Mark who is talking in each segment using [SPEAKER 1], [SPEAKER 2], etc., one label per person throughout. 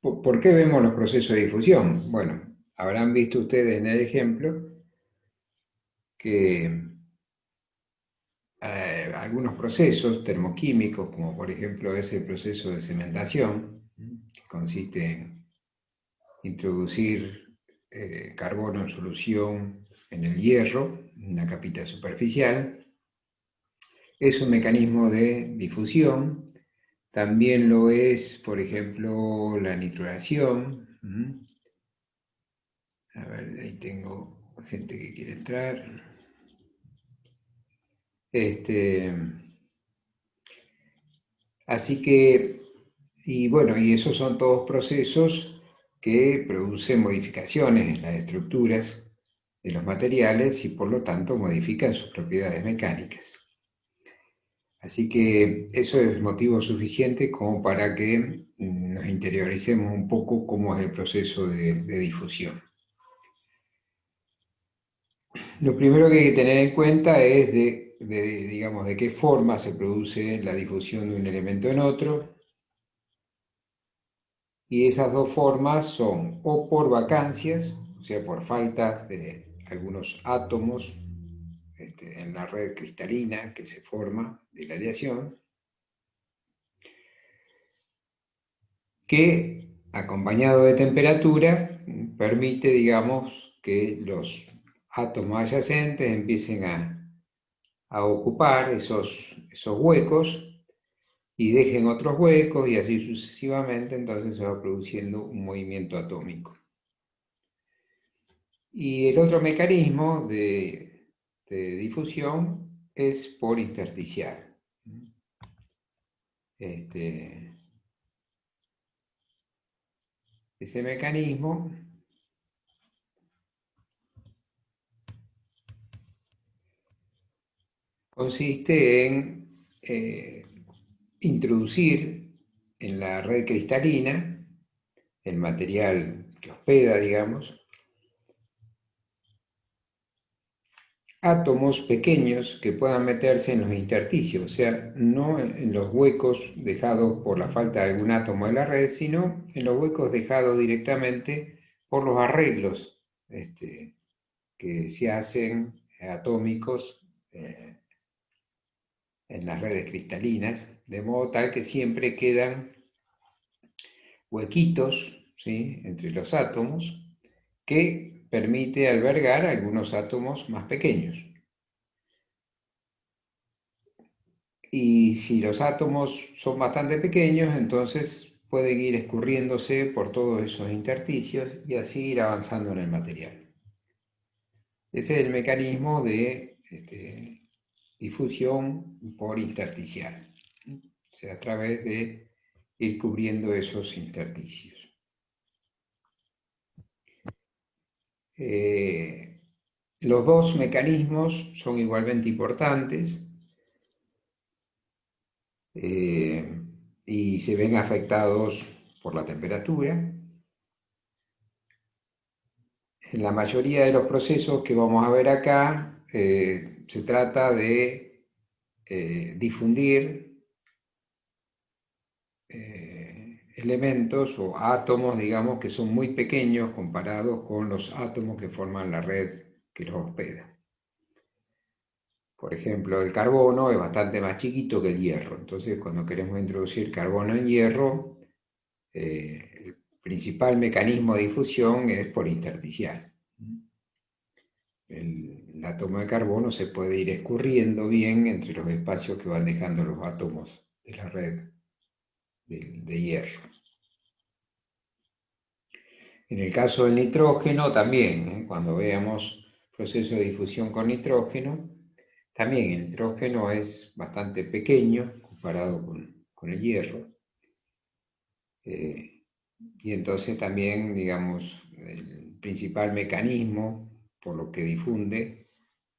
[SPEAKER 1] ¿Por qué vemos los procesos de difusión? Bueno, habrán visto ustedes en el ejemplo que algunos procesos termoquímicos, como por ejemplo es el proceso de cementación, que consiste en introducir carbono en solución en el hierro, en una capita superficial, es un mecanismo de difusión. También lo es, por ejemplo, la nitroación. A ver, ahí tengo gente que quiere entrar. Así que, y bueno, y esos son todos procesos que producen modificaciones en las estructuras de los materiales y por lo tanto modifican sus propiedades mecánicas. Así que eso es motivo suficiente como para que nos interioricemos un poco cómo es el proceso de difusión. Lo primero que hay que tener en cuenta es digamos, de qué forma se produce la difusión de un elemento en otro. Y esas dos formas son o por vacancias, o sea, por falta de algunos átomos en la red cristalina que se forma de la aleación, que acompañado de temperatura permite, digamos, que los átomos adyacentes empiecen a ocupar esos huecos y dejen otros huecos y así sucesivamente, entonces se va produciendo un movimiento atómico. Y el otro mecanismo de difusión es por intersticial. Ese mecanismo consiste en introducir en la red cristalina el material que hospeda, digamos, átomos pequeños que puedan meterse en los intersticios, o sea, no en los huecos dejados por la falta de algún átomo de la red, sino en los huecos dejados directamente por los arreglos que se hacen atómicos en las redes cristalinas, de modo tal que siempre quedan huequitos, ¿sí?, entre los átomos que permite albergar algunos átomos más pequeños. Y si los átomos son bastante pequeños, entonces pueden ir escurriéndose por todos esos intersticios y así ir avanzando en el material. Ese es el mecanismo de difusión por intersticial, o sea, a través de ir cubriendo esos intersticios. Los dos mecanismos son igualmente importantes y se ven afectados por la temperatura. En la mayoría de los procesos que vamos a ver acá, se trata de difundir elementos o átomos, digamos, que son muy pequeños comparados con los átomos que forman la red que los hospeda. Por ejemplo, el carbono es bastante más chiquito que el hierro, entonces cuando queremos introducir carbono en hierro, el principal mecanismo de difusión es por intersticial. El átomo de carbono se puede ir escurriendo bien entre los espacios que van dejando los átomos de la red de hierro. En el caso del nitrógeno también, cuando veamos proceso de difusión con nitrógeno, también el nitrógeno es bastante pequeño comparado con el hierro. Y entonces también, digamos, el principal mecanismo por lo que difunde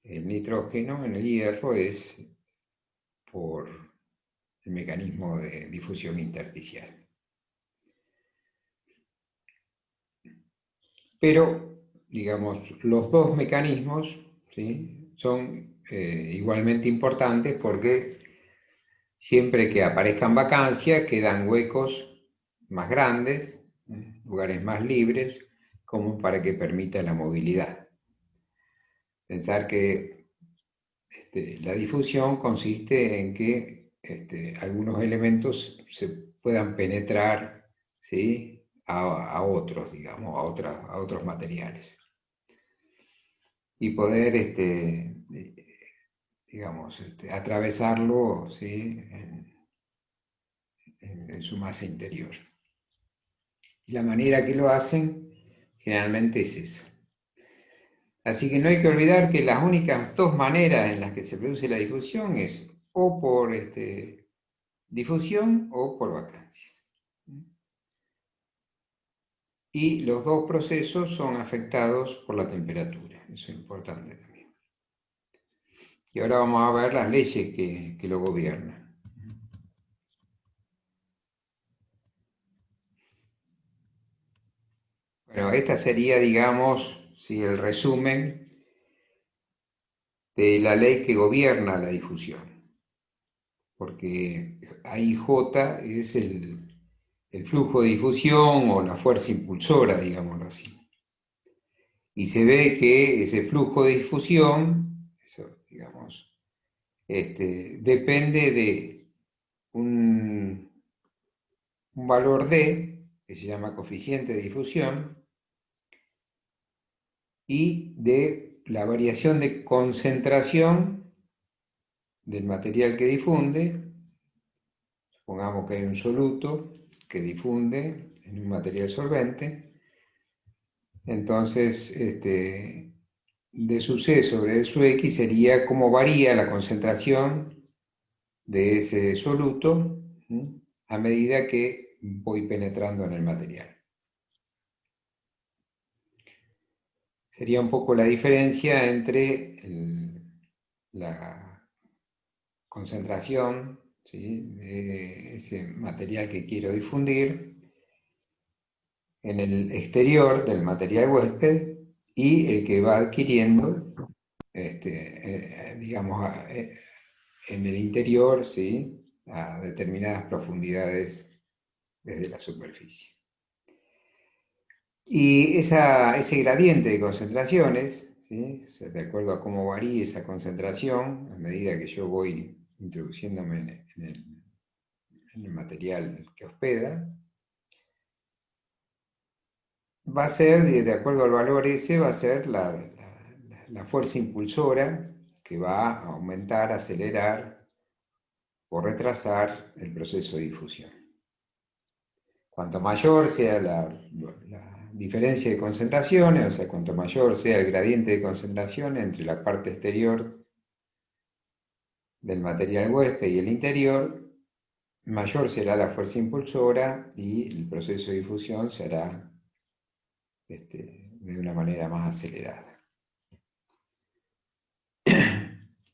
[SPEAKER 1] el nitrógeno en el hierro es por el mecanismo de difusión intersticial. Pero, digamos, los dos mecanismos, ¿sí?, son igualmente importantes porque siempre que aparezcan vacancias quedan huecos más grandes lugares más libres, como para que permita la movilidad. Pensar que la difusión consiste en que algunos elementos se puedan penetrar, ¿sí?, a otros, digamos, a otros materiales. Y poder, digamos, atravesarlo, ¿sí?, en su masa interior. Y la manera que lo hacen generalmente es esa. Así que no hay que olvidar que las únicas dos maneras en las que se produce la difusión es o por difusión o por vacancias. Y los dos procesos son afectados por la temperatura, eso es importante también. Y ahora vamos a ver las leyes que lo gobiernan. Bueno, esta sería, digamos, ¿sí?, el resumen de la ley que gobierna la difusión. Porque AIJ es el flujo de difusión o la fuerza impulsora, digámoslo así. Y se ve que ese flujo de difusión, eso, digamos, depende de un valor D, que se llama coeficiente de difusión, y de la variación de concentración del material que difunde. Supongamos que hay un soluto que difunde en un material solvente. Entonces, de su C sobre de su X sería cómo varía la concentración de ese soluto, ¿sí?, a medida que voy penetrando en el material. Sería un poco la diferencia entre la concentración, ¿sí?, de ese material que quiero difundir en el exterior del material huésped y el que va adquiriendo, digamos, en el interior, ¿sí?, a determinadas profundidades desde la superficie. Y ese gradiente de concentraciones, ¿sí?, de acuerdo a cómo varíe esa concentración, a medida que yo voy introduciéndome en el material que hospeda, va a ser, de acuerdo al valor ese, va a ser la fuerza impulsora que va a aumentar, acelerar o retrasar el proceso de difusión. Cuanto mayor sea la diferencia de concentraciones, o sea, cuanto mayor sea el gradiente de concentración entre la parte exterior del material huésped y el interior, mayor será la fuerza impulsora y el proceso de difusión se hará de una manera más acelerada.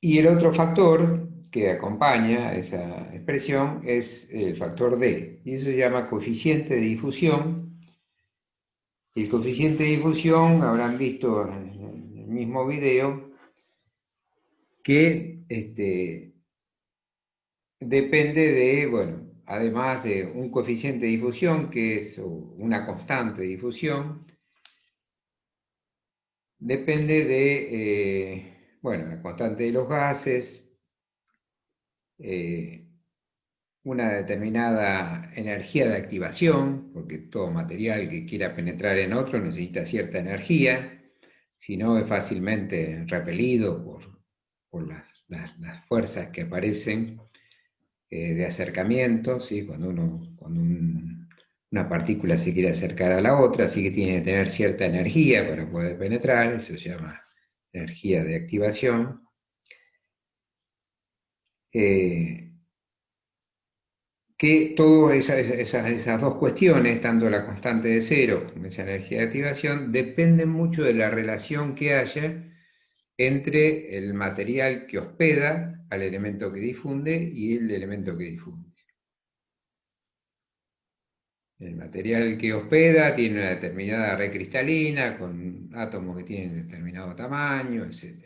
[SPEAKER 1] Y el otro factor que acompaña esa expresión es el factor D, y eso se llama coeficiente de difusión. El coeficiente de difusión, habrán visto en el mismo video, que depende de, bueno, además de un coeficiente de difusión, que es una constante de difusión, depende de, bueno, la constante de los gases, una determinada energía de activación, porque todo material que quiera penetrar en otro necesita cierta energía, si no es fácilmente repelido por las fuerzas que aparecen de acercamiento, ¿sí?, cuando una partícula se quiere acercar a la otra, así que tiene que tener cierta energía para poder penetrar, eso se llama energía de activación. Que todas esas dos cuestiones, tanto la constante de cero como esa energía de activación, dependen mucho de la relación que haya entre el material que hospeda al elemento que difunde y el elemento que difunde. El material que hospeda tiene una determinada red cristalina, con átomos que tienen determinado tamaño, etc.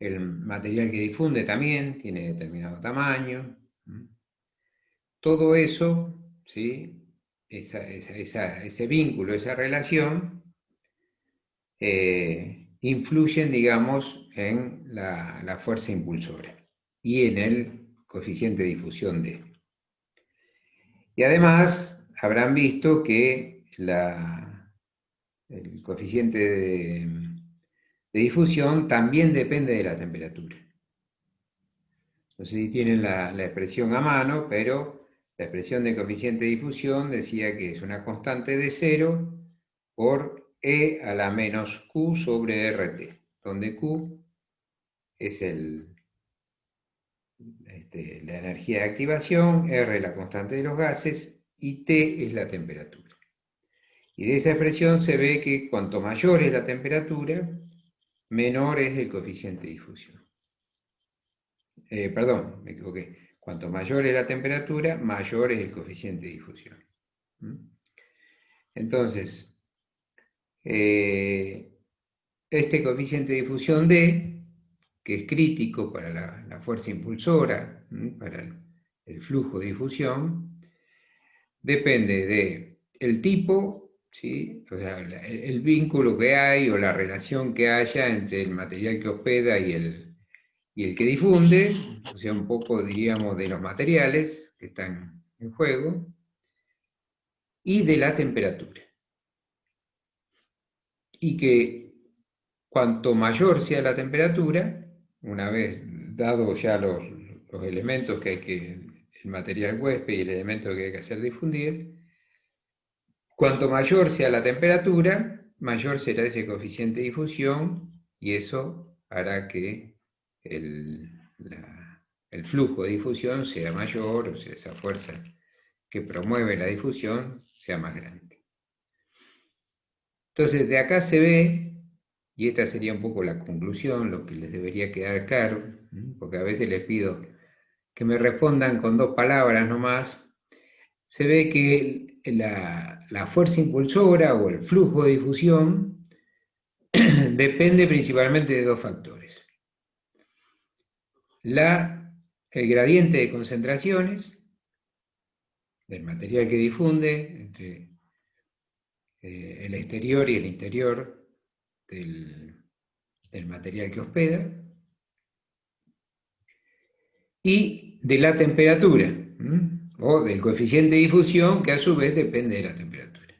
[SPEAKER 1] El material que difunde también tiene determinado tamaño. Todo eso, ¿sí?, ese vínculo, esa relación, influyen, digamos, en la fuerza impulsora y en el coeficiente de difusión D. Y además habrán visto que el coeficiente de difusión también depende de la temperatura. No sé si tienen la expresión a mano, pero la expresión de coeficiente de difusión decía que es una constante de 0 por E a la menos Q sobre RT, donde Q es la energía de activación, R la constante de los gases y T es la temperatura. Y de esa expresión se ve que cuanto mayor es la temperatura, menor es el coeficiente de difusión. Perdón, me equivoqué. Cuanto mayor es la temperatura, mayor es el coeficiente de difusión. Entonces, este coeficiente de difusión D, que es crítico para la fuerza impulsora, para el flujo de difusión, depende del tipo, ¿sí? O sea, el vínculo que hay o la relación que haya entre el material que hospeda y el que difunde, o sea, un poco, diríamos, de los materiales que están en juego, y de la temperatura. Y que cuanto mayor sea la temperatura, una vez dado ya los elementos que hay el material huésped y el elemento que hay que hacer difundir, cuanto mayor sea la temperatura, mayor será ese coeficiente de difusión y eso hará que el flujo de difusión sea mayor, o sea, esa fuerza que promueve la difusión sea más grande. Entonces, de acá se ve, y esta sería un poco la conclusión, lo que les debería quedar claro, porque a veces les pido que me respondan con 2 palabras nomás, se ve que la fuerza impulsora o el flujo de difusión depende principalmente de 2 factores. El gradiente de concentraciones del material que difunde entre el exterior y el interior del material que hospeda, y de la temperatura, o del coeficiente de difusión, que a su vez depende de la temperatura.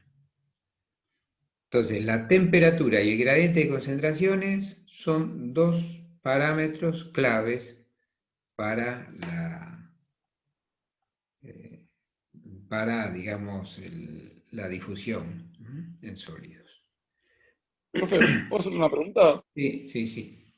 [SPEAKER 1] Entonces, la temperatura y el gradiente de concentraciones son 2 parámetros claves para digamos, la difusión en sólidos.
[SPEAKER 2] Profe, ¿puedo hacerle una pregunta?
[SPEAKER 1] Sí, sí, sí.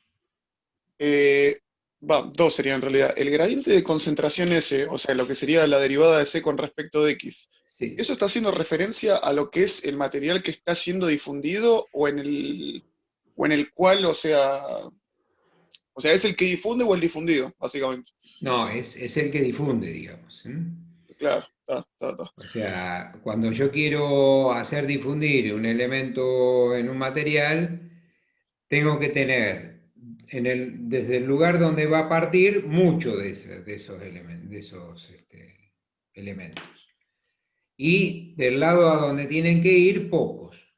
[SPEAKER 2] Dos serían en realidad. El gradiente de concentración S, o sea, lo que sería la derivada de C con respecto de X,
[SPEAKER 1] Sí.
[SPEAKER 2] ¿eso está haciendo referencia a lo que es el material que está siendo difundido o en el cual, o sea, ¿es el que difunde o el difundido, básicamente?
[SPEAKER 1] No, es el que difunde, digamos.
[SPEAKER 2] Claro, está.
[SPEAKER 1] O sea, cuando yo quiero hacer difundir un elemento en un material, tengo que tener desde el lugar donde va a partir mucho de esos elementos. Y del lado a donde tienen que ir, pocos.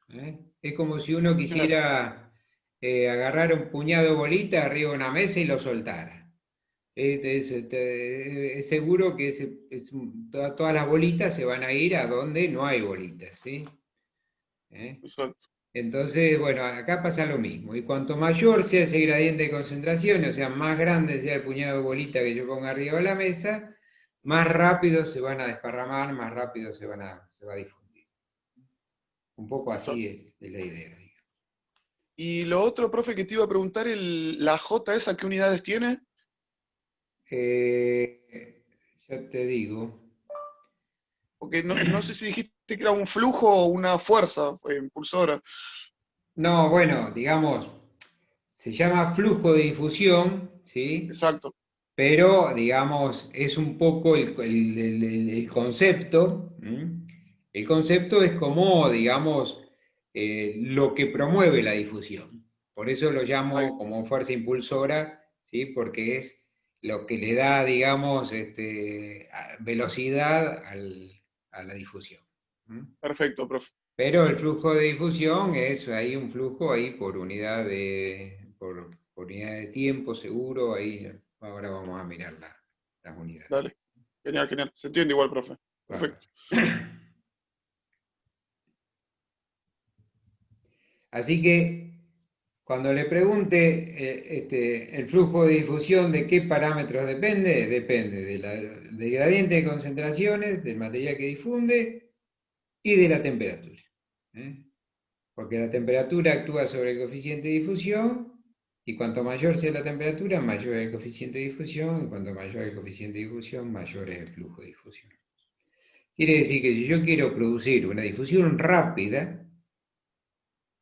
[SPEAKER 1] Es como si uno
[SPEAKER 2] Claro,
[SPEAKER 1] quisiera agarrar un puñado de bolita arriba de una mesa y lo soltara. Es seguro que todas las bolitas se van a ir a donde no hay bolitas, ¿sí?
[SPEAKER 2] exacto.
[SPEAKER 1] Entonces, bueno, acá pasa lo mismo. Y cuanto mayor sea ese gradiente de concentración, o sea, más grande sea el puñado de bolita que yo ponga arriba de la mesa, más rápido se van a desparramar, más rápido se va a difundir. Un poco así
[SPEAKER 2] Exacto.
[SPEAKER 1] es la idea.
[SPEAKER 2] Y lo otro, profe, que te iba a preguntar, la J esa, ¿qué unidades tiene?
[SPEAKER 1] Ya te digo.
[SPEAKER 2] Porque no sé si dijiste que era un flujo o una fuerza impulsora.
[SPEAKER 1] No, bueno, digamos, se llama flujo de difusión, ¿sí?
[SPEAKER 2] Exacto.
[SPEAKER 1] Pero, digamos, es un poco el concepto. El concepto es como, digamos, lo que promueve la difusión. Por eso lo
[SPEAKER 2] Ahí,
[SPEAKER 1] llamo como fuerza impulsora, ¿sí? Porque es lo que le da, digamos, velocidad a la difusión.
[SPEAKER 2] Perfecto, profe.
[SPEAKER 1] Pero el flujo de difusión es ahí un flujo ahí por unidad por unidad de tiempo seguro, ahí ahora vamos a mirar las unidades.
[SPEAKER 2] Dale. Genial, genial. Se entiende igual, profe.
[SPEAKER 1] Bárbaro.
[SPEAKER 2] Perfecto.
[SPEAKER 1] Así que cuando le pregunte el flujo de difusión de qué parámetros depende, depende del gradiente de concentraciones, del material que difunde y de la temperatura. Porque la temperatura actúa sobre el coeficiente de difusión y cuanto mayor sea la temperatura, mayor es el coeficiente de difusión y cuanto mayor es el coeficiente de difusión, mayor es el flujo de difusión. Quiere decir que si yo quiero producir una difusión rápida,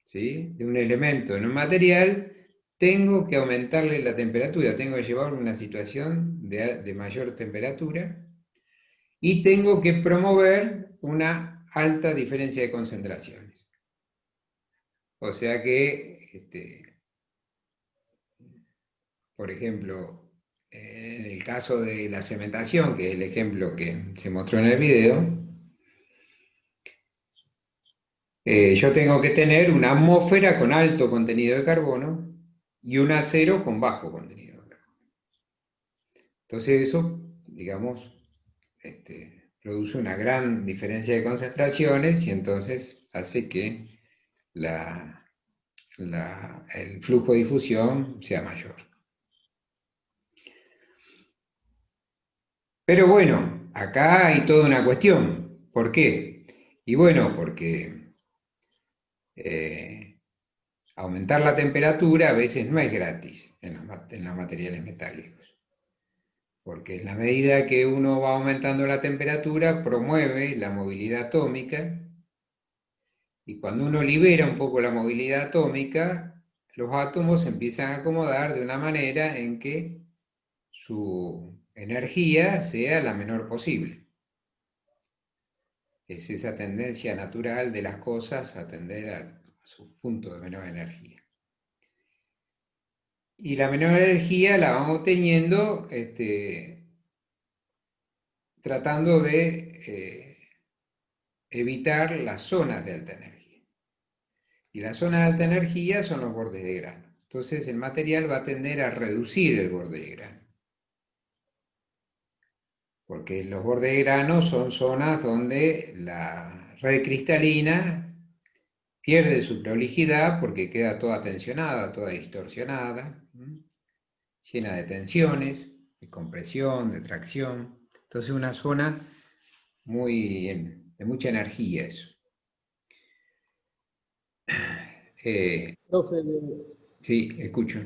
[SPEAKER 1] ¿sí?, de un elemento en un material, tengo que aumentarle la temperatura, tengo que llevarlo a una situación de mayor temperatura y tengo que promover una alta diferencia de concentraciones. O sea que, por ejemplo, en el caso de la cementación, que es el ejemplo que se mostró en el video, yo tengo que tener una atmósfera con alto contenido de carbono y un acero con bajo contenido de carbono. Entonces eso, digamos, produce una gran diferencia de concentraciones y entonces hace que el flujo de difusión sea mayor. Pero bueno, acá hay toda una cuestión. ¿Por qué? Y bueno, porque aumentar la temperatura a veces no es gratis en los materiales metálicos. Porque en la medida que uno va aumentando la temperatura, promueve la movilidad atómica, y cuando uno libera un poco la movilidad atómica, los átomos se empiezan a acomodar de una manera en que su energía sea la menor posible. Es esa tendencia natural de las cosas a tender a su punto de menor energía. Y la menor energía la vamos teniendo tratando de evitar las zonas de alta energía. Y las zonas de alta energía son los bordes de grano. Entonces el material va a tender a reducir el borde de grano. Porque los bordes de grano son zonas donde la red cristalina pierde su prolijidad porque queda toda tensionada, toda distorsionada, llena de tensiones, de compresión, de tracción. Entonces una zona de mucha energía eso.
[SPEAKER 3] Profe,
[SPEAKER 1] Sí, escucho.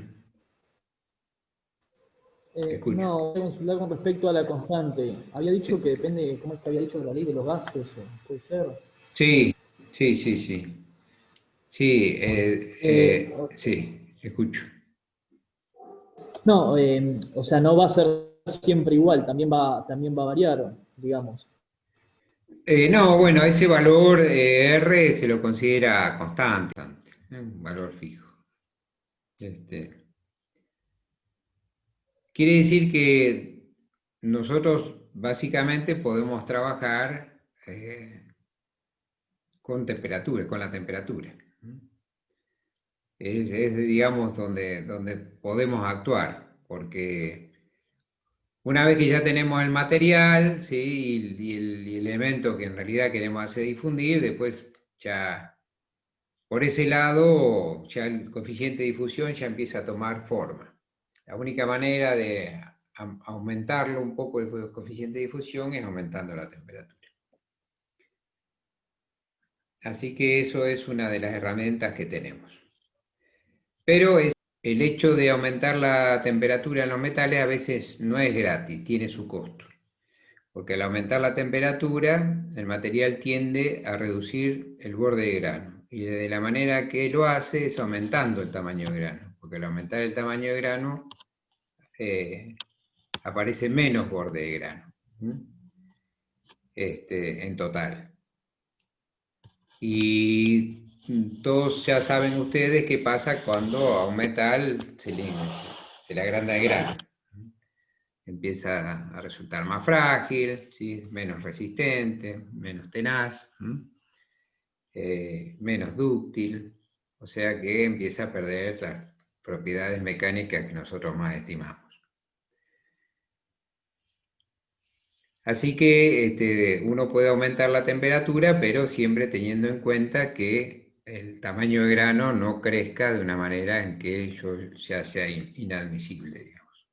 [SPEAKER 1] Escucho.
[SPEAKER 3] no, voy a consultar con respecto a la constante. Había dicho
[SPEAKER 1] Sí,
[SPEAKER 3] que depende, ¿cómo es que había dicho de la ley de los gases? ¿Puede ser?
[SPEAKER 1] sí, sí, sí, sí. Sí, sí, escucho.
[SPEAKER 3] No, o sea, no va a ser siempre igual, también va a variar, digamos.
[SPEAKER 1] No, bueno, ese valor R se lo considera constante, un valor fijo. Quiere decir que nosotros básicamente podemos trabajar con temperatura, con la temperatura. Digamos, donde podemos actuar, porque una vez que ya tenemos el material, ¿sí?, y el elemento que en realidad queremos hacer difundir, después ya por ese lado ya el coeficiente de difusión ya empieza a tomar forma. La única manera de aumentarlo un poco el coeficiente de difusión es aumentando la temperatura. Así que eso es una de las herramientas que tenemos. Pero el hecho de aumentar la temperatura en los metales a veces no es gratis, tiene su costo. Porque al aumentar la temperatura, el material tiende a reducir el borde de grano. Y de la manera que lo hace es aumentando el tamaño de grano. Porque al aumentar el tamaño de grano, aparece menos borde de grano en total. Y todos ya saben ustedes qué pasa cuando a un metal se le agranda el grano. empieza a resultar más frágil, ¿sí? Menos resistente, menos tenaz, menos dúctil, o sea que empieza a perder las propiedades mecánicas que nosotros más estimamos. Así que uno puede aumentar la temperatura, pero siempre teniendo en cuenta que el tamaño de grano no crezca de una manera en que ello ya sea inadmisible, digamos.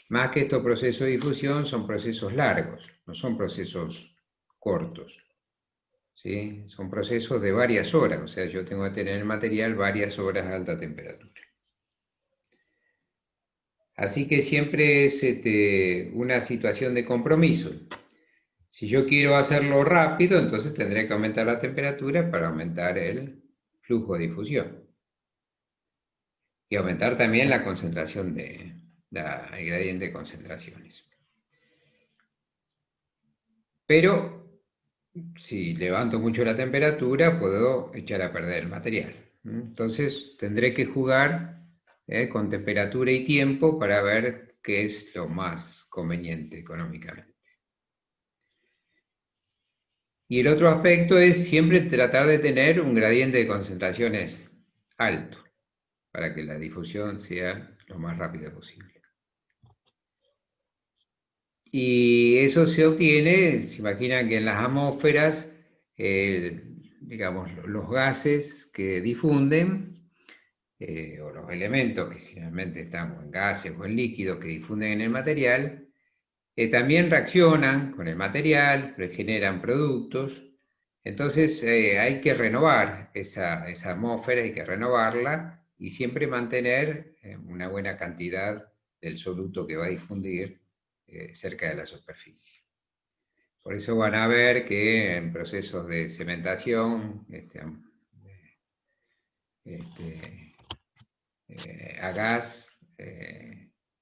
[SPEAKER 1] Más que estos procesos de difusión son procesos largos, no son procesos cortos, ¿sí? Son procesos de varias horas, o sea, yo tengo que tener el material varias horas a alta temperatura. Así que siempre es una situación de compromiso. Si yo quiero hacerlo rápido, entonces tendré que aumentar la temperatura para aumentar el flujo de difusión. Y aumentar también la concentración el gradiente de concentraciones. Pero si levanto mucho la temperatura, puedo echar a perder el material. Entonces tendré que jugar con temperatura y tiempo para ver qué es lo más conveniente económicamente. Y el otro aspecto es siempre tratar de tener un gradiente de concentraciones alto, para que la difusión sea lo más rápida posible. Y eso se obtiene, se imaginan que en las atmósferas, digamos, los gases que difunden, o los elementos que generalmente están en gases o en líquidos que difunden en el material, también reaccionan con el material, generan productos. Entonces hay que renovar esa atmósfera, hay que renovarla y siempre mantener una buena cantidad del soluto que va a difundir cerca de la superficie. Por eso van a ver que en procesos de cementación a gas,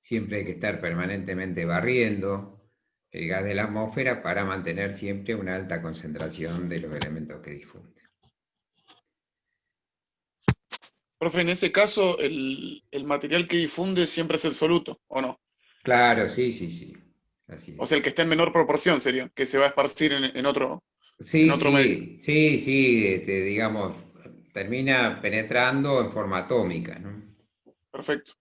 [SPEAKER 1] siempre hay que estar permanentemente barriendo el gas de la atmósfera para mantener siempre una alta concentración de los elementos que difunden.
[SPEAKER 2] Profe, en ese caso, el material que difunde siempre es el soluto, ¿o no?
[SPEAKER 1] Claro, sí, sí, sí. Así
[SPEAKER 2] O
[SPEAKER 1] es.
[SPEAKER 2] sea, el que está en menor proporción sería, que se va a esparcir en otro
[SPEAKER 1] Sí,
[SPEAKER 2] medio.
[SPEAKER 1] sí, sí, sí, digamos, termina penetrando en forma atómica, ¿no?
[SPEAKER 2] Perfecto.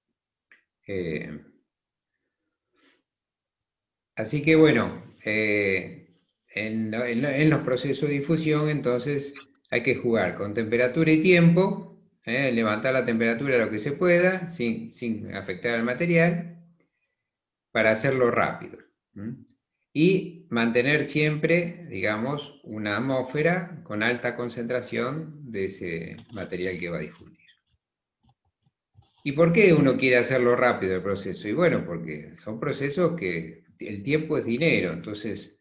[SPEAKER 1] Así que bueno, en los procesos de difusión entonces hay que jugar con temperatura y tiempo, levantar la temperatura lo que se pueda sin afectar al material para hacerlo rápido. Y mantener siempre, digamos, una atmósfera con alta concentración de ese material que va a difundir. ¿Y por qué uno quiere hacerlo rápido el proceso? Y bueno, porque son procesos que el tiempo es dinero, entonces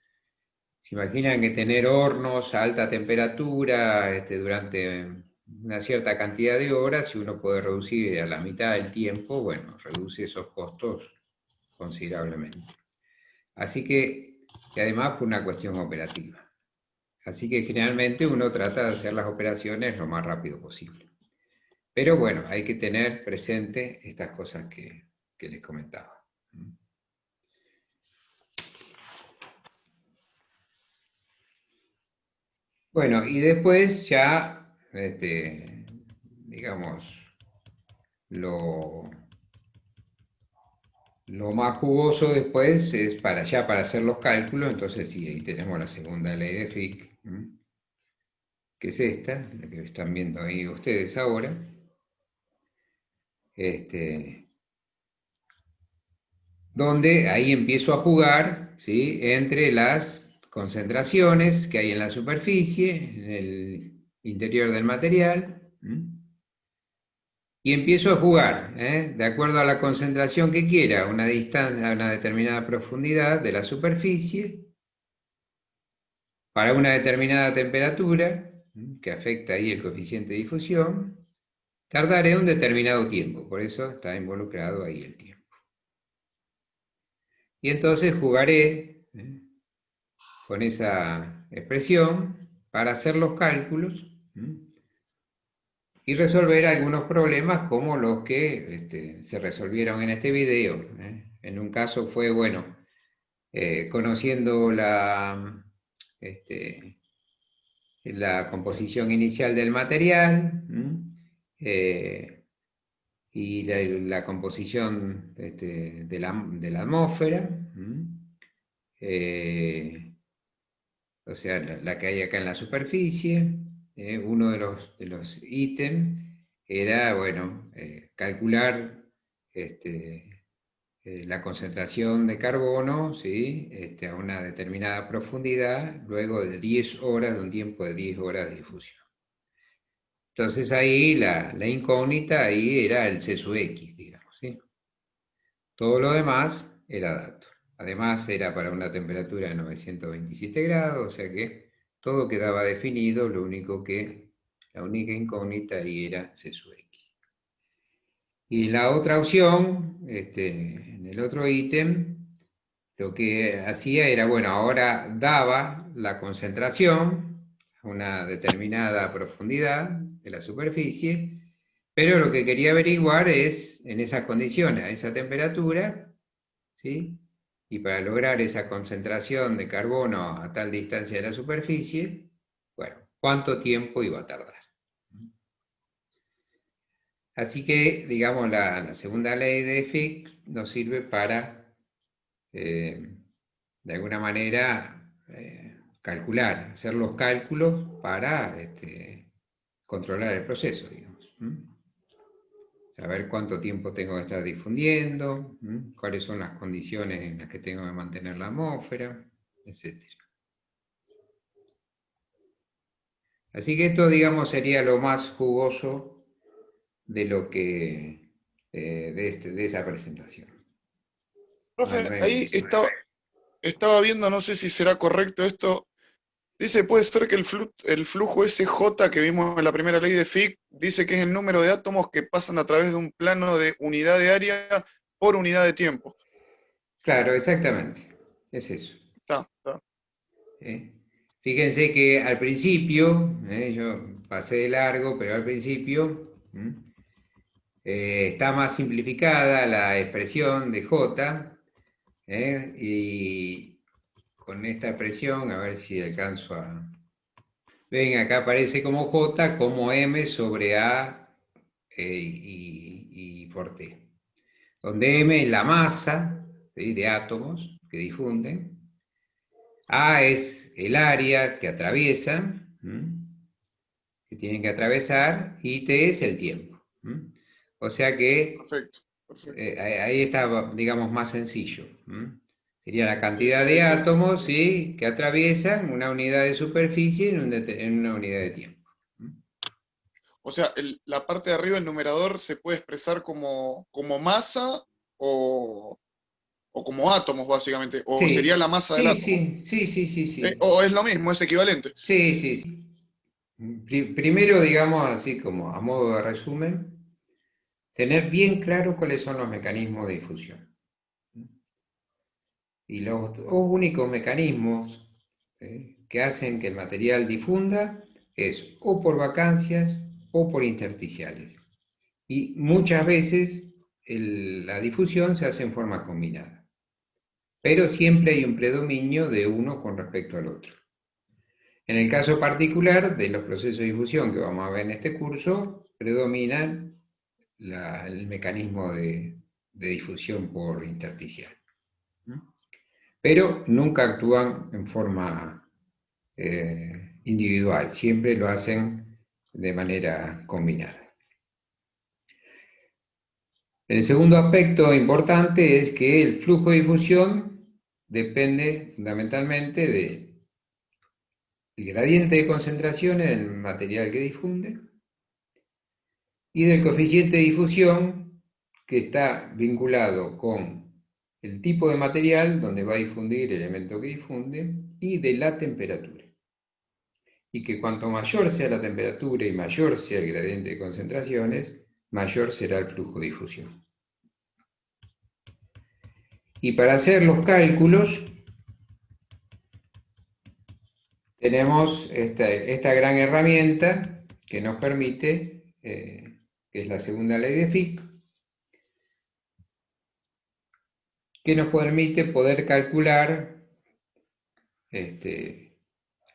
[SPEAKER 1] se imaginan que tener hornos a alta temperatura durante una cierta cantidad de horas, si uno puede reducir a la mitad del tiempo, bueno, reduce esos costos considerablemente. Así que además por una cuestión operativa. Así que generalmente uno trata de hacer las operaciones lo más rápido posible. Pero bueno, hay que tener presente estas cosas que les comentaba. Bueno, y después ya, digamos, lo más jugoso después es para hacer los cálculos, entonces sí, ahí tenemos la segunda ley de Fick, que es esta, la que están viendo ahí ustedes ahora. Donde ahí empiezo a jugar, ¿sí?, entre las concentraciones que hay en la superficie, en el interior del material, y empiezo a jugar, de acuerdo a la concentración que quiera, una distancia, a una determinada profundidad de la superficie, para una determinada temperatura, que afecta ahí el coeficiente de difusión, tardaré un determinado tiempo, por eso está involucrado ahí el tiempo. Y entonces jugaré con esa expresión para hacer los cálculos y resolver algunos problemas como los que se resolvieron en este video. En un caso fue, bueno, conociendo la composición inicial del material, y la composición de la atmósfera, o sea, la que hay acá en la superficie. Uno de los ítems era, bueno, calcular la concentración de carbono, ¿sí? A una determinada profundidad, luego de 10 horas, de un tiempo de 10 horas de difusión. Entonces ahí la incógnita ahí era el C sub X, digamos, ¿sí? Todo lo demás era dato. Además era para una temperatura de 927 grados, o sea que todo quedaba definido, la única incógnita ahí era C sub X. Y la otra opción, en el otro ítem, lo que hacía era, bueno, ahora daba la concentración a una determinada profundidad de la superficie, pero lo que quería averiguar es, en esas condiciones, a esa temperatura, ¿sí? Y para lograr esa concentración de carbono a tal distancia de la superficie, bueno, ¿cuánto tiempo iba a tardar? Así que, digamos, la segunda ley de Fick nos sirve para, de alguna manera, calcular, hacer los cálculos para controlar el proceso, digamos. Saber cuánto tiempo tengo que estar difundiendo, cuáles son las condiciones en las que tengo que mantener la atmósfera, etc. Así que esto, digamos, sería lo más jugoso de lo que de esa presentación.
[SPEAKER 2] Profe, ahí estaba viendo, no sé si será correcto esto. Dice, puede ser que el flujo SJ que vimos en la primera ley de Fick, dice que es el número de átomos que pasan a través de un plano de unidad de área por unidad de tiempo.
[SPEAKER 1] Claro, exactamente. Es eso.
[SPEAKER 2] Está.
[SPEAKER 1] ¿Eh? Fíjense que al principio, yo pasé de largo, pero al principio está más simplificada la expresión de J, y con esta expresión, a ver si alcanzo a... Ven, acá aparece como J, como M sobre A y por T. Donde M es la masa, ¿sí?, de átomos que difunden. A es el área que atraviesan, que tienen que atravesar, y T es el tiempo. O sea que
[SPEAKER 2] Perfecto.
[SPEAKER 1] ahí está, digamos, más sencillo. Sería la cantidad de
[SPEAKER 2] Ese-
[SPEAKER 1] átomos, ¿sí?, que atraviesan una unidad de superficie en una unidad de tiempo.
[SPEAKER 2] O sea, la parte de arriba, el numerador, se puede expresar como masa o, o como átomos, básicamente. O sería
[SPEAKER 1] Sí,
[SPEAKER 2] la masa del
[SPEAKER 1] sí,
[SPEAKER 2] átomo.
[SPEAKER 1] sí, sí, sí, sí, sí.
[SPEAKER 2] O es lo mismo, es equivalente.
[SPEAKER 1] Sí, sí, sí. Primero, digamos, así como a modo de resumen, tener bien claro cuáles son los mecanismos de difusión. Y los dos únicos mecanismos que hacen que el material difunda es o por vacancias o por intersticiales. Y muchas veces la difusión se hace en forma combinada. Pero siempre hay un predominio de uno con respecto al otro. En el caso particular de los procesos de difusión que vamos a ver en este curso, predomina el mecanismo de difusión por intersticial. Pero nunca actúan en forma individual, siempre lo hacen de manera combinada. El segundo aspecto importante es que el flujo de difusión depende fundamentalmente del gradiente de concentraciones del material que difunde y del coeficiente de difusión, que está vinculado con el tipo de material donde va a difundir el elemento que difunde y de la temperatura. Y que cuanto mayor sea la temperatura y mayor sea el gradiente de concentraciones, mayor será el flujo de difusión. Y para hacer los cálculos, tenemos esta gran herramienta que nos permite, que es la segunda ley de Fick, que nos permite poder calcular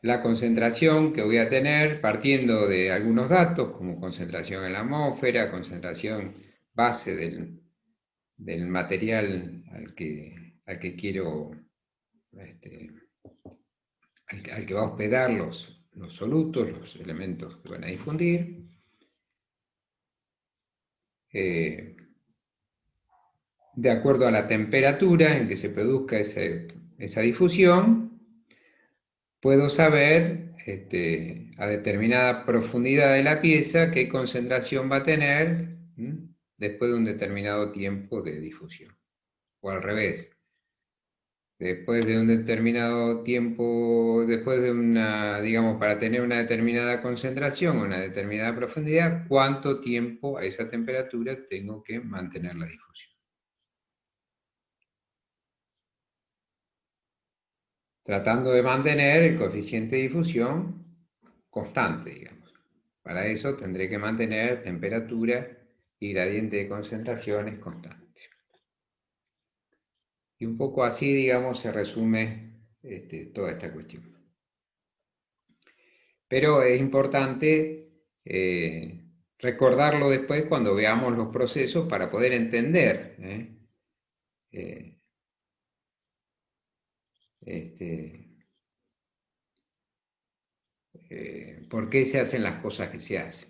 [SPEAKER 1] la concentración que voy a tener partiendo de algunos datos, como concentración en la atmósfera, concentración base del material al que quiero, al que va a hospedar los solutos, los elementos que van a difundir. De acuerdo a la temperatura en que se produzca esa difusión, puedo saber a determinada profundidad de la pieza qué concentración va a tener después de un determinado tiempo de difusión. O al revés, después de un determinado tiempo, después de digamos, para tener una determinada concentración o una determinada profundidad, cuánto tiempo a esa temperatura tengo que mantener la difusión. Tratando de mantener el coeficiente de difusión constante, digamos. Para eso tendré que mantener temperatura y gradiente de concentraciones constantes. Y un poco así, digamos, se resume toda esta cuestión. Pero es importante recordarlo después cuando veamos los procesos para poder entender por qué se hacen las cosas que se hacen.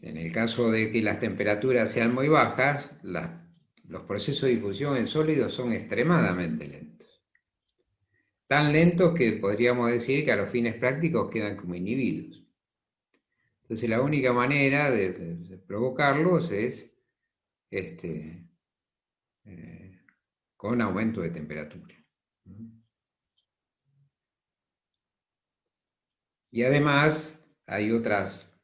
[SPEAKER 1] En el caso de que las temperaturas sean muy bajas, los procesos de difusión en sólidos son extremadamente lentos. Tan lentos que podríamos decir que a los fines prácticos quedan como inhibidos. Entonces la única manera de provocarlos es con aumento de temperatura. Y además hay otras,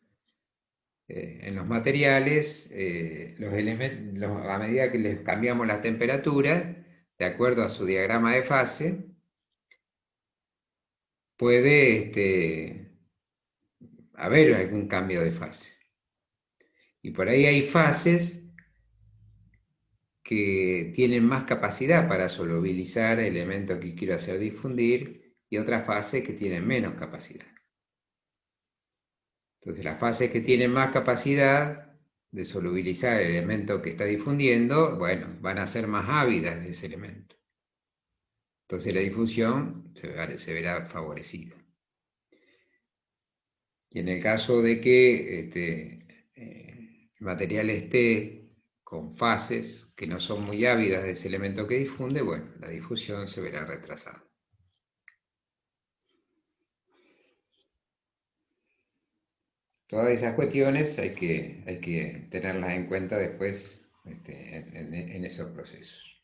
[SPEAKER 1] en los materiales, los elementos, a medida que les cambiamos las temperaturas, de acuerdo a su diagrama de fase, puede haber algún cambio de fase. Y por ahí hay fases que tienen más capacidad para solubilizar el elemento que quiero hacer difundir y otras fases que tienen menos capacidad. Entonces las fases que tienen más capacidad de solubilizar el elemento que está difundiendo, bueno, van a ser más ávidas de ese elemento. Entonces la difusión se verá favorecida. Y en el caso de que el material esté con fases que no son muy ávidas de ese elemento que difunde, bueno, la difusión se verá retrasada. Todas esas cuestiones hay que tenerlas en cuenta después en esos procesos.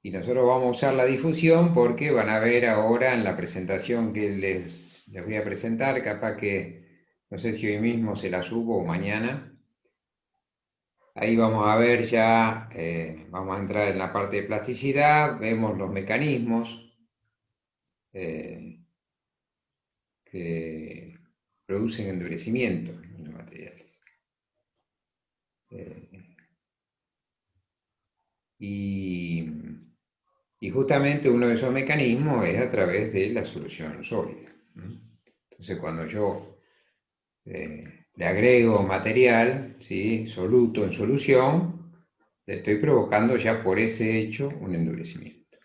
[SPEAKER 1] Y nosotros vamos a usar la difusión porque van a ver ahora en la presentación que les voy a presentar, capaz que, no sé si hoy mismo se la subo o mañana. Ahí vamos a ver ya, vamos a entrar en la parte de plasticidad, vemos los mecanismos que producen endurecimiento en los materiales. Y justamente uno de esos mecanismos es a través de la solución sólida. Entonces cuando yo le agrego material, ¿sí?, soluto en solución, le estoy provocando ya por ese hecho un endurecimiento.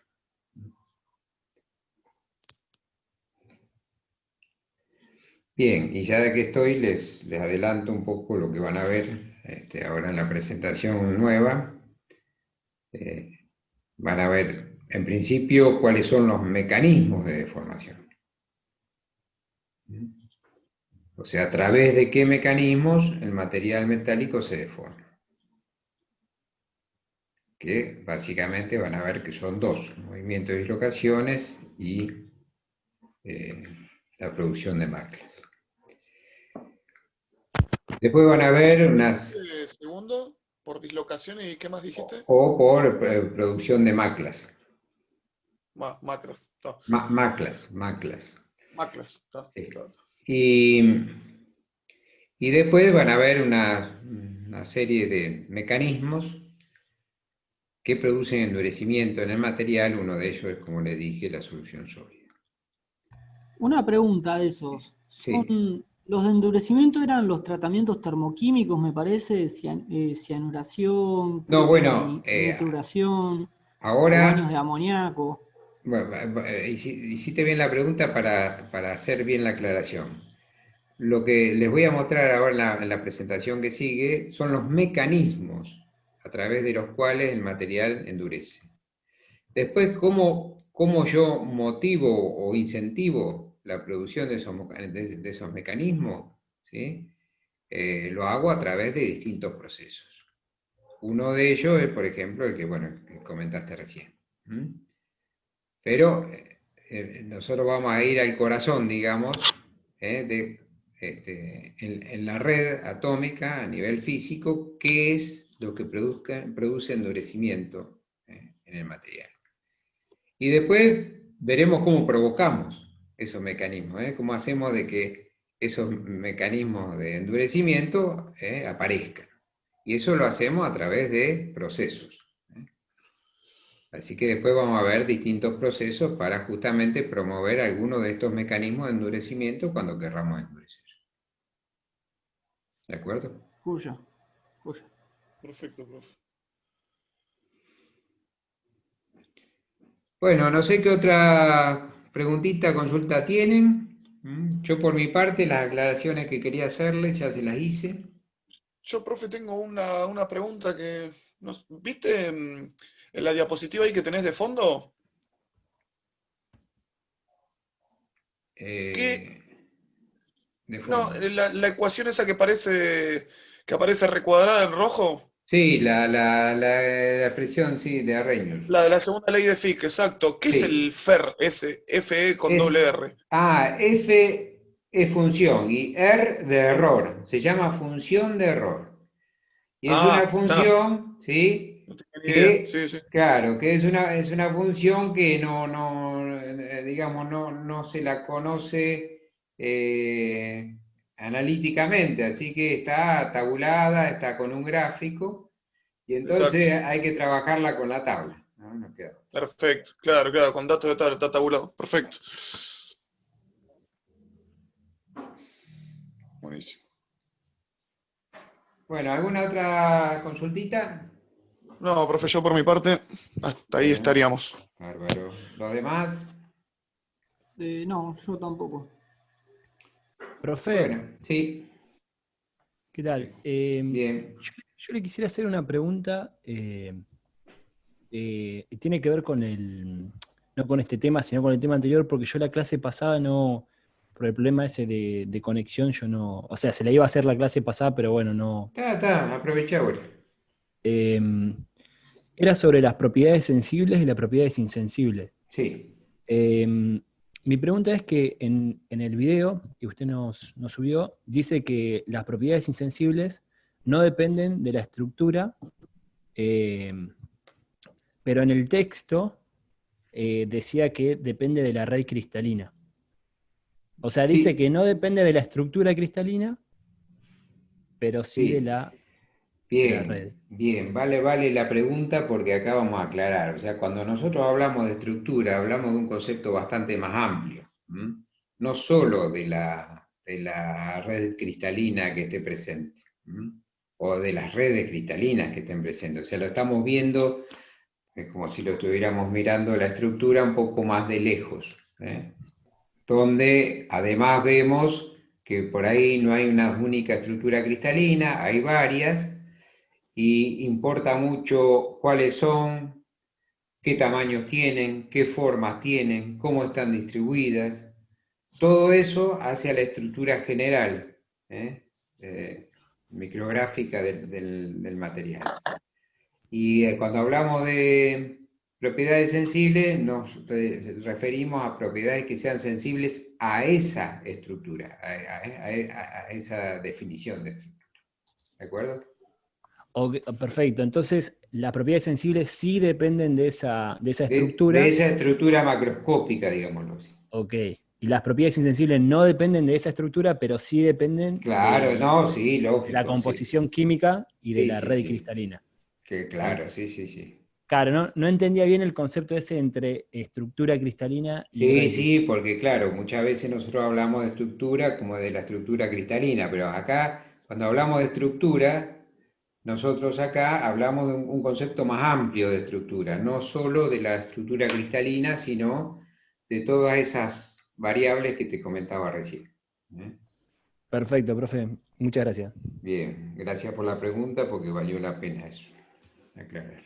[SPEAKER 1] Bien, y ya de que estoy, les adelanto un poco lo que van a ver ahora en la presentación nueva. Van a ver, en principio, cuáles son los mecanismos de deformación. O sea, a través de qué mecanismos el material metálico se deforma. Que básicamente van a ver que son dos, movimientos de dislocaciones y la producción de maclas. Después van a ver unas...
[SPEAKER 2] Segundo, por dislocaciones y ¿qué más dijiste?
[SPEAKER 1] O por producción de maclas.
[SPEAKER 2] Maclas.
[SPEAKER 1] Maclas.
[SPEAKER 2] Maclas.
[SPEAKER 1] Y Y después van a haber una serie de mecanismos que producen endurecimiento en el material. Uno de ellos es, como les dije, la solución sólida.
[SPEAKER 3] Una pregunta de esos.
[SPEAKER 1] Sí.
[SPEAKER 3] Los de endurecimiento eran los tratamientos termoquímicos, me parece, cianuración,
[SPEAKER 1] No,
[SPEAKER 3] creo que
[SPEAKER 1] bueno,
[SPEAKER 3] nitruración, o baños
[SPEAKER 1] ahora,
[SPEAKER 3] de amoníaco.
[SPEAKER 1] bueno, hiciste bien la pregunta para hacer bien la aclaración. Lo que les voy a mostrar ahora en la presentación que sigue son los mecanismos a través de los cuales el material endurece. Después, cómo yo motivo o incentivo la producción de esos mecanismos, ¿sí? Lo hago a través de distintos procesos. Uno de ellos es, por ejemplo, el que, bueno, que comentaste recién. Pero nosotros vamos a ir al corazón, digamos, en la red atómica a nivel físico, qué es lo que produce endurecimiento en el material. Y después veremos cómo provocamos esos mecanismos, cómo hacemos de que esos mecanismos de endurecimiento aparezcan. Y eso lo hacemos a través de procesos. Así que después vamos a ver distintos procesos para justamente promover algunos de estos mecanismos de endurecimiento cuando querramos endurecer. ¿De acuerdo?
[SPEAKER 3] Cuya.
[SPEAKER 2] Perfecto, profe.
[SPEAKER 1] Bueno, no sé qué otra preguntita, consulta tienen. Yo por mi parte las aclaraciones que quería hacerles ya se las hice.
[SPEAKER 2] Yo, profe, tengo una pregunta que... ¿Viste en la diapositiva ahí que tenés de fondo? ¿Qué?
[SPEAKER 1] De
[SPEAKER 2] No,
[SPEAKER 1] fondo.
[SPEAKER 2] la ecuación esa que aparece recuadrada en rojo.
[SPEAKER 1] Sí, la expresión, sí, de Arrhenius.
[SPEAKER 2] La de la segunda ley de Fick, exacto. ¿Qué es el
[SPEAKER 1] Sí.
[SPEAKER 2] FER ese? FE con
[SPEAKER 1] Es,
[SPEAKER 2] doble R.
[SPEAKER 1] F es función y R de error. Se llama función de error. Y es una
[SPEAKER 2] Ah, está.
[SPEAKER 1] función, ¿sí?
[SPEAKER 2] No tenía ni idea.
[SPEAKER 1] Que,
[SPEAKER 2] Sí, sí.
[SPEAKER 1] claro, que es una función que digamos, no se la conoce analíticamente, así que está tabulada, está con un gráfico, y
[SPEAKER 2] Exacto.
[SPEAKER 1] entonces hay que trabajarla con la tabla, ¿no? Nos queda otra.
[SPEAKER 2] Perfecto. Claro, claro. Con datos de tabla está tabulado. Perfecto. Buenísimo.
[SPEAKER 1] Bueno, ¿alguna otra consultita?
[SPEAKER 2] No, profe, yo por mi parte, hasta ahí
[SPEAKER 1] Bueno,
[SPEAKER 2] estaríamos.
[SPEAKER 1] bárbaro. ¿Los demás?
[SPEAKER 3] No, yo tampoco.
[SPEAKER 4] Profe,
[SPEAKER 1] Bueno, sí,
[SPEAKER 4] ¿qué tal?
[SPEAKER 1] bien.
[SPEAKER 4] Yo le quisiera hacer una pregunta, tiene que ver con no con este tema, sino con el tema anterior, porque yo la clase pasada no, por el problema ese de conexión, yo no, o sea, se la iba a hacer la clase pasada, pero bueno, no.
[SPEAKER 1] Aprovecha ahora.
[SPEAKER 4] Eh, Era sobre las propiedades sensibles y las propiedades insensibles.
[SPEAKER 1] Sí,
[SPEAKER 4] Mi pregunta es que en el video que usted nos subió, dice que las propiedades insensibles no dependen de la estructura, eh, pero en el texto decía que depende de la red cristalina. O sea, dice
[SPEAKER 1] sí,
[SPEAKER 4] que no depende de la estructura cristalina, pero sí de
[SPEAKER 1] sí.
[SPEAKER 4] la red.
[SPEAKER 1] Bien, vale la pregunta porque acá vamos a aclarar. O sea, cuando nosotros hablamos de estructura, hablamos de un concepto bastante más amplio. No solo de la red cristalina que esté presente, o de las redes cristalinas que estén presentes. O sea, lo estamos viendo, es como si lo estuviéramos mirando la estructura un poco más de lejos, donde además vemos que por ahí no hay una única estructura cristalina, hay varias, y importa mucho cuáles son, qué tamaños tienen, qué formas tienen, cómo están distribuidas. Todo eso hacia la estructura general, micrográfica del material. Y cuando hablamos de propiedades sensibles, nos referimos a propiedades que sean sensibles a esa estructura, a esa definición de estructura. ¿De acuerdo?
[SPEAKER 4] Perfecto, entonces las propiedades sensibles sí dependen de esa
[SPEAKER 1] De
[SPEAKER 4] estructura.
[SPEAKER 1] esa estructura macroscópica, digámoslo así.
[SPEAKER 4] Ok, Y las propiedades insensibles no dependen de esa estructura, pero sí dependen
[SPEAKER 1] Claro, no, sí,
[SPEAKER 4] de
[SPEAKER 1] lógico,
[SPEAKER 4] la
[SPEAKER 1] sí.
[SPEAKER 4] composición química y de
[SPEAKER 1] Sí,
[SPEAKER 4] la
[SPEAKER 1] sí,
[SPEAKER 4] red
[SPEAKER 1] sí.
[SPEAKER 4] cristalina.
[SPEAKER 1] Que claro, sí, sí, sí.
[SPEAKER 4] Claro, no entendía bien el concepto ese entre estructura cristalina y
[SPEAKER 1] Sí,
[SPEAKER 4] red
[SPEAKER 1] sí,
[SPEAKER 4] cristalina.
[SPEAKER 1] porque claro, muchas veces nosotros hablamos de estructura como de la estructura cristalina, pero acá, cuando hablamos de estructura, nosotros acá hablamos de un concepto más amplio de estructura, no solo de la estructura cristalina, sino de todas esas variables que te comentaba recién. ¿Eh?
[SPEAKER 4] Perfecto, profe. Muchas gracias.
[SPEAKER 1] Bien, gracias por la pregunta porque valió la pena eso, aclarar.